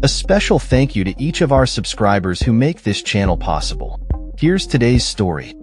A special thank you to each of our subscribers who make this channel possible. Here's today's story.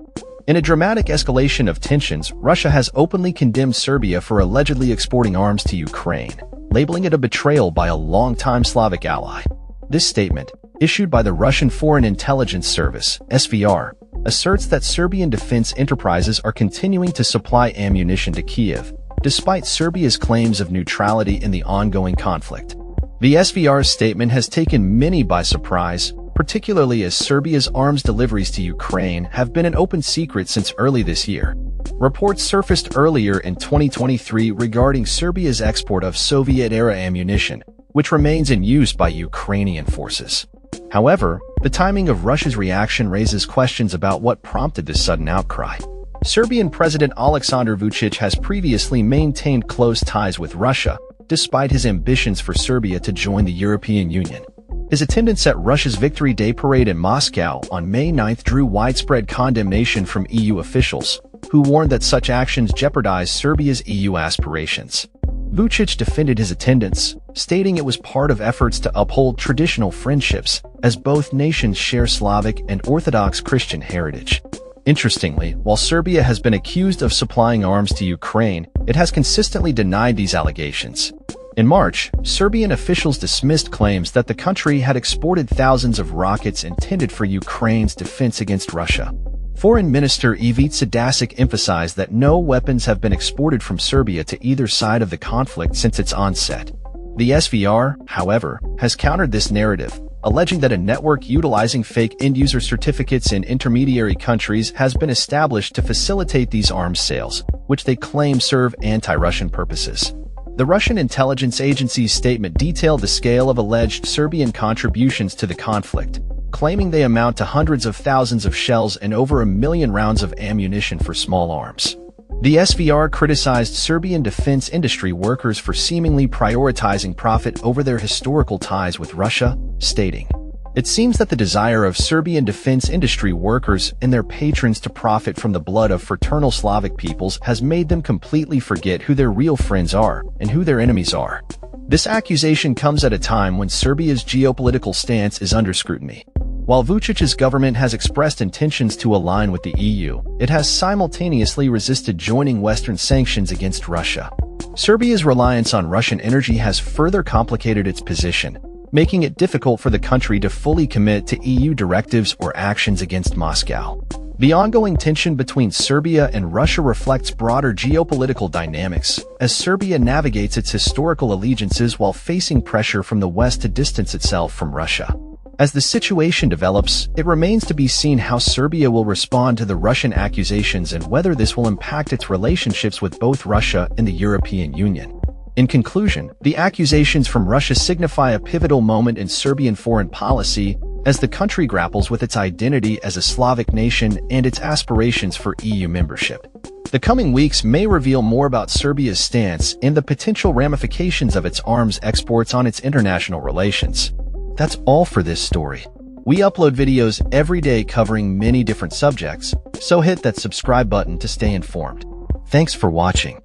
In a dramatic escalation of tensions, Russia has openly condemned Serbia for allegedly exporting arms to Ukraine, labeling it a betrayal by a longtime Slavic ally. This statement, issued by the Russian Foreign Intelligence Service, SVR, asserts that Serbian defense enterprises are continuing to supply ammunition to Kiev, despite Serbia's claims of neutrality in the ongoing conflict. The SVR's statement has taken many by surprise, particularly as Serbia's arms deliveries to Ukraine have been an open secret since early this year. Reports surfaced earlier in 2023 regarding Serbia's export of Soviet-era ammunition, which remains in use by Ukrainian forces. However, the timing of Russia's reaction raises questions about what prompted this sudden outcry. Serbian President Aleksandar Vučić has previously maintained close ties with Russia, despite his ambitions for Serbia to join the European Union. His attendance at Russia's Victory Day parade in Moscow on May 9 drew widespread condemnation from EU officials, who warned that such actions jeopardize Serbia's EU aspirations. Vučić defended his attendance, stating it was part of efforts to uphold traditional friendships, as both nations share Slavic and Orthodox Christian heritage. Interestingly, while Serbia has been accused of supplying arms to Ukraine, it has consistently denied these allegations. In March, Serbian officials dismissed claims that the country had exported thousands of rockets intended for Ukraine's defense against Russia. Foreign Minister Ivica Dačić emphasized that no weapons have been exported from Serbia to either side of the conflict since its onset. The SVR, however, has countered this narrative, alleging that a network utilizing fake end-user certificates in intermediary countries has been established to facilitate these arms sales, which they claim serve anti-Russian purposes. The Russian intelligence agency's statement detailed the scale of alleged Serbian contributions to the conflict, claiming they amount to hundreds of thousands of shells and over 1 million rounds of ammunition for small arms. The SVR criticized Serbian defense industry workers for seemingly prioritizing profit over their historical ties with Russia, stating, "It seems that the desire of Serbian defense industry workers and their patrons to profit from the blood of fraternal Slavic peoples has made them completely forget who their real friends are and who their enemies are." This accusation comes at a time when Serbia's geopolitical stance is under scrutiny. While Vučić's government has expressed intentions to align with the EU, it has simultaneously resisted joining Western sanctions against Russia. Serbia's reliance on Russian energy has further complicated its position, making it difficult for the country to fully commit to EU directives or actions against Moscow. The ongoing tension between Serbia and Russia reflects broader geopolitical dynamics, as Serbia navigates its historical allegiances while facing pressure from the West to distance itself from Russia. As the situation develops, it remains to be seen how Serbia will respond to the Russian accusations and whether this will impact its relationships with both Russia and the European Union. In conclusion, the accusations from Russia signify a pivotal moment in Serbian foreign policy as the country grapples with its identity as a Slavic nation and its aspirations for EU membership. The coming weeks may reveal more about Serbia's stance and the potential ramifications of its arms exports on its international relations. That's all for this story. We upload videos every day covering many different subjects, so hit that subscribe button to stay informed. Thanks for watching.